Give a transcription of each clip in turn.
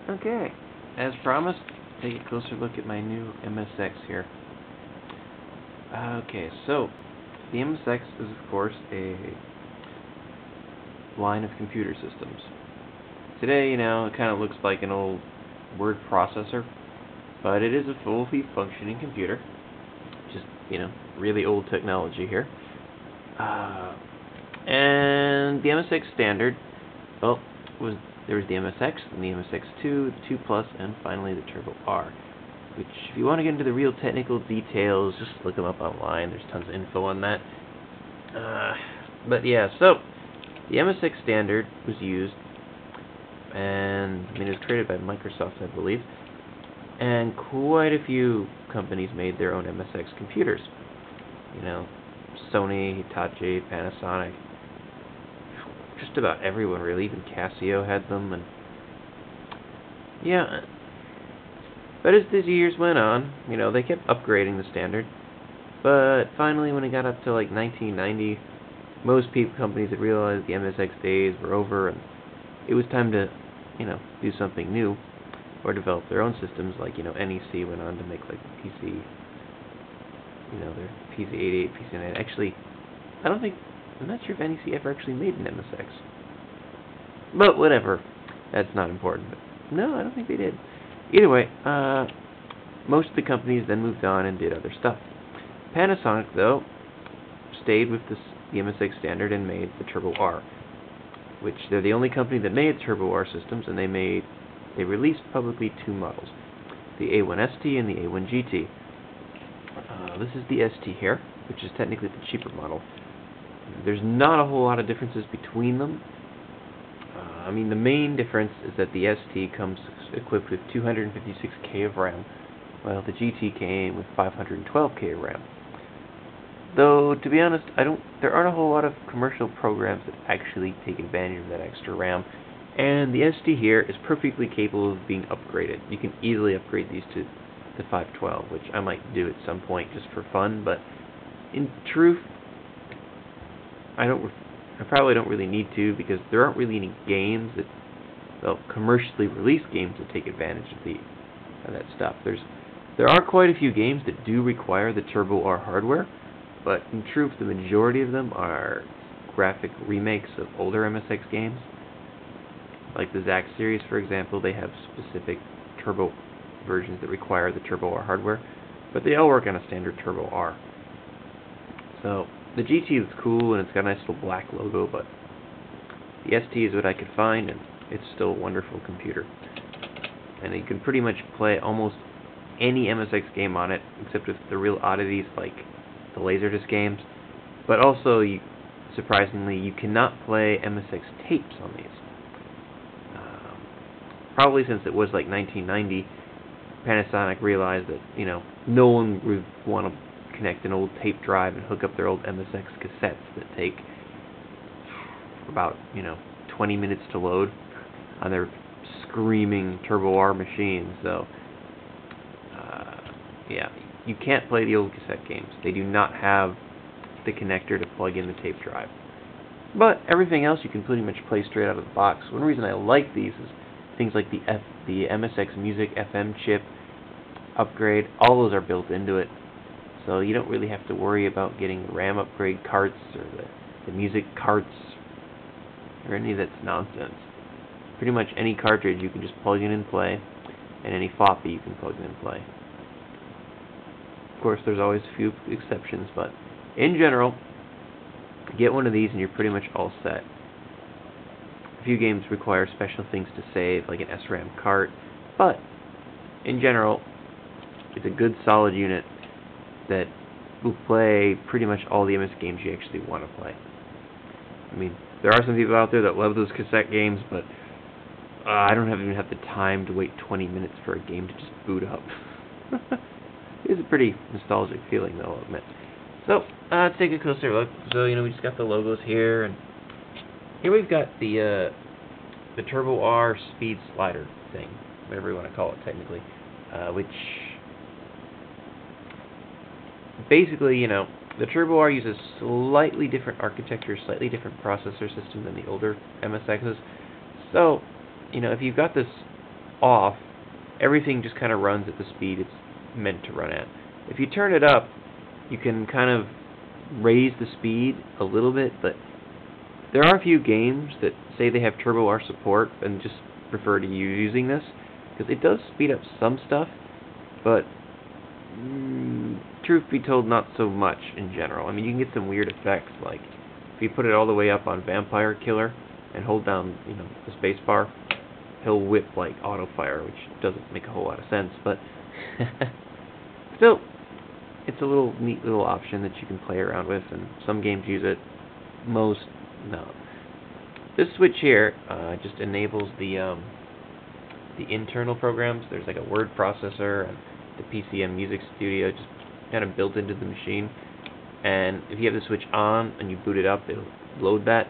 Okay, as promised, take a closer look at my new MSX here. Okay, so the MSX is of course a line of computer systems. Today, it kind of looks like an old word processor, but it is a fully functioning computer. Just, really old technology here. And the MSX Standard, well, there was the MSX, and the MSX2, the 2 Plus, and finally the Turbo-R. Which, if you want to get into the real technical details, just look them up online. There's tons of info on that. But yeah, so the MSX Standard was used, and it was created by Microsoft, I believe. And quite a few companies made their own MSX computers. Sony, Hitachi, Panasonic. Just about everyone, really. Even Casio had them, and yeah. But as the years went on, they kept upgrading the standard. But finally, when it got up to like 1990, most companies had realized the MSX days were over, and it was time to, do something new or develop their own systems. Like NEC went on to make like the PC, their PC-88, PC-9. Actually, I'm not sure if NEC ever actually made an MSX. But whatever, that's not important. But no, I don't think they did. Either way, most of the companies then moved on and did other stuff. Panasonic, though, stayed with the MSX Standard and made the Turbo-R, which they're the only company that made Turbo-R systems, and they released publicly two models, the A1ST and the A1GT. This is the ST here, which is technically the cheaper model. There's not a whole lot of differences between them. The main difference is that the ST comes equipped with 256K of RAM, while the GT came with 512K of RAM. Though, to be honest, there aren't a whole lot of commercial programs that actually take advantage of that extra RAM, and the ST here is perfectly capable of being upgraded. You can easily upgrade these to the 512, which I might do at some point just for fun, but in truth, I probably don't really need to, because there aren't really any games commercially released games that take advantage of that stuff. There are quite a few games that do require the Turbo-R hardware, but in truth, the majority of them are graphic remakes of older MSX games. Like the Zack series, for example, they have specific Turbo versions that require the Turbo-R hardware, but they all work on a standard Turbo-R. So the GT is cool, and it's got a nice little black logo, but the ST is what I could find, and it's still a wonderful computer. And you can pretty much play almost any MSX game on it, except with the real oddities like the Laserdisc games. But also, surprisingly, you cannot play MSX tapes on these. Probably since it was like 1990, Panasonic realized that, no one would want to connect an old tape drive and hook up their old MSX cassettes that take about, 20 minutes to load on their screaming Turbo-R machines. So, yeah, you can't play the old cassette games. They do not have the connector to plug in the tape drive. But everything else you can pretty much play straight out of the box. One reason I like these is things like the MSX Music FM chip upgrade. All those are built into it. So you don't really have to worry about getting RAM upgrade carts or the music carts or any of that nonsense. Pretty much any cartridge you can just plug in and play, and any floppy you can plug in and play. Of course, there's always a few exceptions, but in general, get one of these and you're pretty much all set. A few games require special things to save, like an SRAM cart, but in general, it's a good solid unit that will play pretty much all the MS games you actually want to play. There are some people out there that love those cassette games, but I don't even have the time to wait 20 minutes for a game to just boot up. It's a pretty nostalgic feeling, though, I'll admit. So, let's take a closer look. So, we just got the logos here, and here we've got the Turbo-R speed slider thing, whatever you want to call it technically, which basically, the Turbo-R uses slightly different architecture, slightly different processor system than the older MSXs. So, if you've got this off, everything just kind of runs at the speed it's meant to run at. If you turn it up, you can kind of raise the speed a little bit, but there are a few games that say they have Turbo-R support and just prefer to using this, because it does speed up some stuff, but truth be told, not so much in general. I mean, you can get some weird effects, like if you put it all the way up on Vampire Killer and hold down, the space bar, he'll whip like auto fire, which doesn't make a whole lot of sense, but still, it's a neat little option that you can play around with, and some games use it, most no. This switch here just enables the internal programs. There's like a word processor and the PCM Music Studio just kind of built into the machine, and if you have the switch on and you boot it up, it'll load that.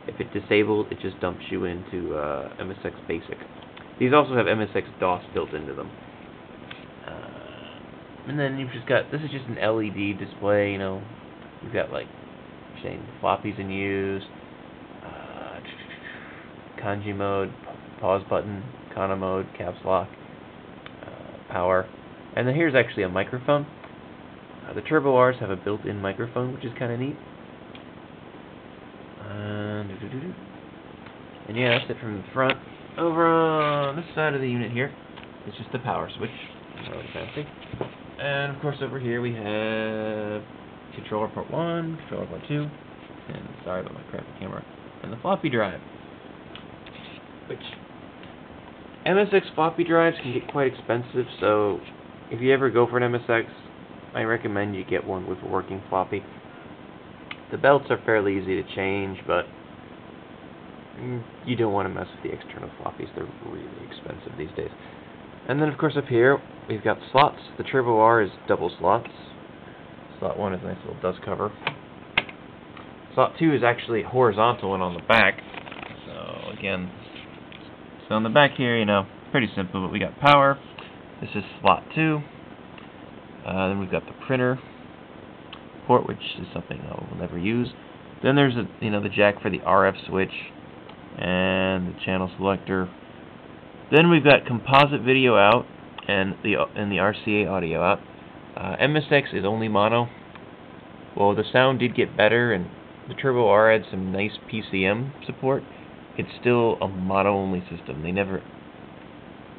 If it's disabled, it just dumps you into MSX Basic. These also have MSX DOS built into them. And then you've just got, this is just an LED display, you've got like, saying floppies in use, kanji mode, pause button, kana mode, caps lock, power, and then here's actually a microphone. The Turbo-Rs have a built-in microphone, which is kind of neat. And yeah, that's it from the front. Over on this side of the unit here, it's just the power switch. Not really fancy. And of course over here we have controller port 1, controller port 2, and sorry about my crappy camera, and the floppy drive. Which, MSX floppy drives can get quite expensive, so if you ever go for an MSX, I recommend you get one with a working floppy. The belts are fairly easy to change, but you don't want to mess with the external floppies. They're really expensive these days. And then, of course, up here, we've got slots. The Turbo-R is double slots. Slot 1 is a nice little dust cover. Slot 2 is actually horizontal and on the back. So, again, on the back here, pretty simple, but we got power. This is slot 2. Then we've got the printer port, which is something I will never use. Then there's the jack for the RF switch and the channel selector. Then we've got composite video out and the RCA audio out. MSX is only mono. Well, the sound did get better, and the Turbo-R had some nice PCM support. It's still a mono-only system. They never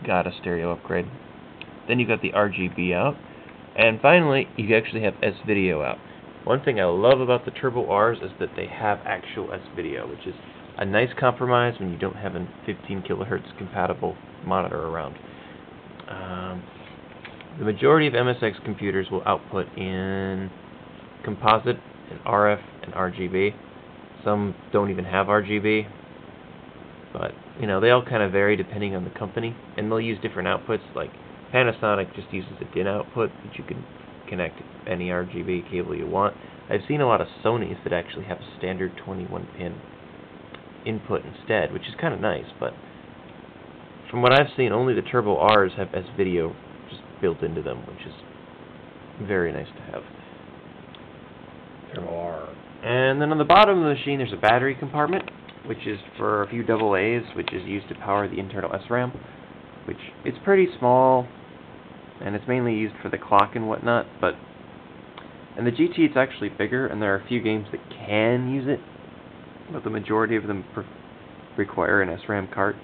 got a stereo upgrade. Then you got the RGB out. And finally, you actually have S-Video out. One thing I love about the Turbo-Rs is that they have actual S-Video, which is a nice compromise when you don't have a 15 kilohertz compatible monitor around. The majority of MSX computers will output in composite and RF and RGB. Some don't even have RGB, but they all kind of vary depending on the company, and they'll use different outputs. Like Panasonic just uses a DIN output, but you can connect any RGB cable you want. I've seen a lot of Sonys that actually have a standard 21-pin input instead, which is kind of nice, but from what I've seen, only the Turbo-Rs have S-Video just built into them, which is very nice to have. Turbo-R. And then on the bottom of the machine, there's a battery compartment, which is for a few AA's, which is used to power the internal SRAM, which it's pretty small, and it's mainly used for the clock and whatnot, but in the GT it's actually bigger, and there are a few games that can use it, but the majority of them require an SRAM cart.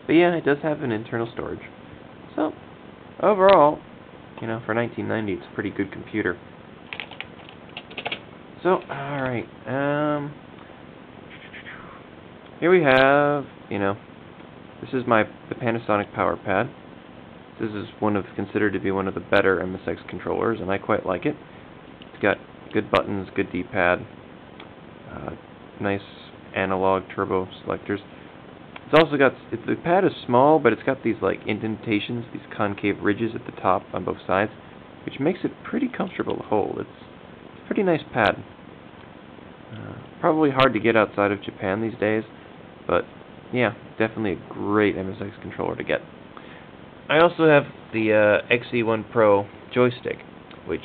But yeah, it does have an internal storage. So, overall, for 1990, it's a pretty good computer. So, alright, here we have, this is the Panasonic Power Pad. This is considered to be one of the better MSX controllers, and I quite like it. It's got good buttons, good D-pad, nice analog turbo selectors. It's also got, the pad is small, but it's got these indentations, these concave ridges at the top on both sides, which makes it pretty comfortable to hold. It's a pretty nice pad. Probably hard to get outside of Japan these days, but yeah, definitely a great MSX controller to get. I also have the XE1 Pro joystick, which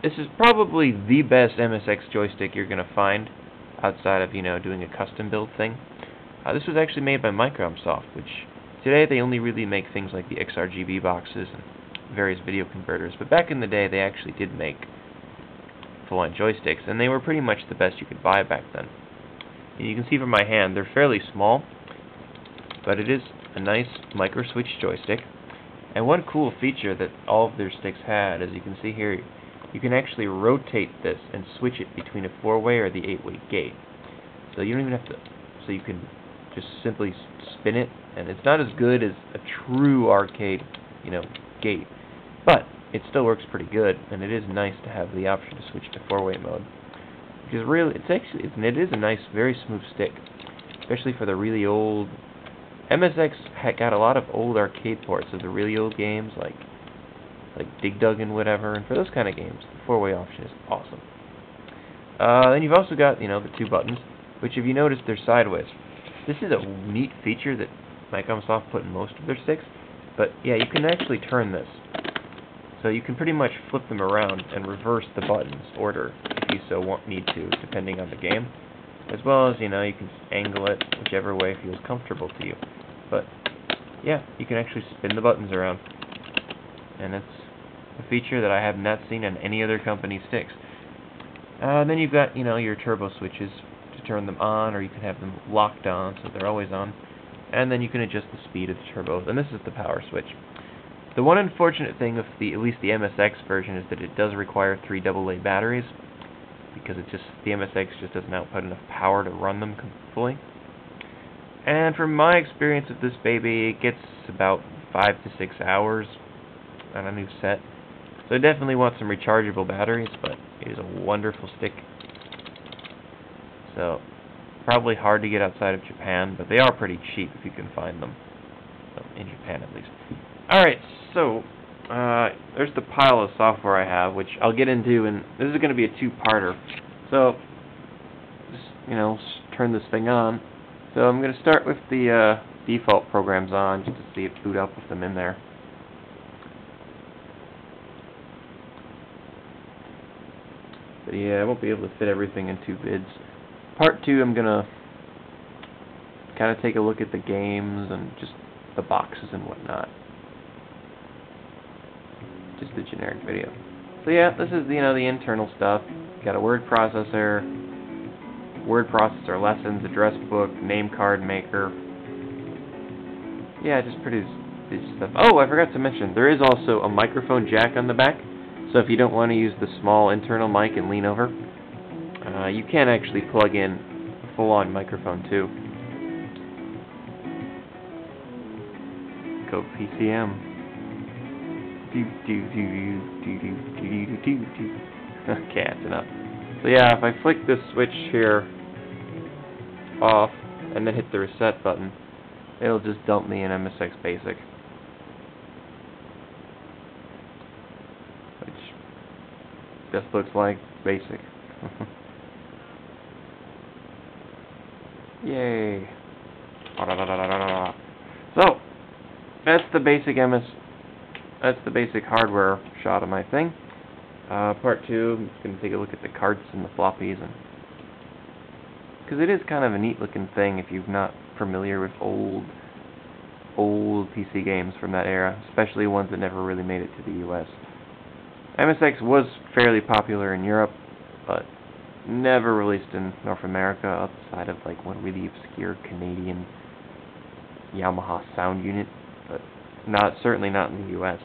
this is probably the best MSX joystick you're going to find outside of, doing a custom build thing. This was actually made by Microsoft, which Today they only really make things like the XRGB boxes and various video converters, but back in the day they actually did make full-on joysticks, and they were pretty much the best you could buy back then. And you can see from my hand, they're fairly small, but it is a nice micro switch joystick. And one cool feature that all of their sticks had, as you can see here, you can actually rotate this and switch it between a 4-way or the 8-way gate. So you don't even have to, so you can just simply spin it, and it's not as good as a true arcade, gate, but it still works pretty good, and it is nice to have the option to switch to 4-way mode. Because really, it is a nice, very smooth stick, especially for the really old. MSX had got a lot of old arcade ports of the really old games, like Dig Dug and whatever, and for those kind of games, the 4-way option is awesome. Then you've also got, the 2 buttons, which if you notice, they're sideways. This is a neat feature that Microsoft put in most of their sticks, but yeah, you can actually turn this. So you can pretty much flip them around and reverse the buttons order if you so need to, depending on the game. As well as, you can angle it whichever way feels comfortable to you. But, yeah, you can actually spin the buttons around. And it's a feature that I have not seen on any other company's sticks. Then you've got, your turbo switches to turn them on, or you can have them locked on so they're always on. And then you can adjust the speed of the turbos, and this is the power switch. The one unfortunate thing of at least the MSX version is that it does require 3 AA batteries, because the MSX just doesn't output enough power to run them fully. And from my experience with this baby, it gets about 5 to 6 hours on a new set. So I definitely want some rechargeable batteries, but it is a wonderful stick. So, probably hard to get outside of Japan, but they are pretty cheap if you can find them. So, in Japan at least. Alright, so there's the pile of software I have, which I'll get into, and this is going to be a 2-parter. So, just, turn this thing on. So I'm going to start with the default programs on, just to see it boot up with them in there. But yeah, I won't be able to fit everything in 2 vids. Part 2, I'm going to kind of take a look at the games and just the boxes and whatnot. Just the generic video. So yeah, this is the internal stuff. Got a word processor lessons, address book, name card maker. Yeah, just pretty stuff. Oh, I forgot to mention, there is also a microphone jack on the back. So if you don't want to use the small internal mic and lean over, you can actually plug in a full-on microphone too. Go PCM. Okay, that's enough. So yeah, if I flick this switch here off and then hit the reset button, it'll just dump me in MSX Basic. Which just looks like Basic. Yay. So, that's the basic hardware shot of my thing. Part 2, I'm just going to take a look at the carts and the floppies, and because it is kind of a neat looking thing if you're not familiar with old PC games from that era, especially ones that never really made it to the US. MSX was fairly popular in Europe, but never released in North America outside of like one really obscure Canadian Yamaha sound unit, but certainly not in the US.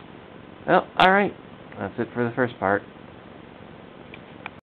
Well, alright, that's it for the first part.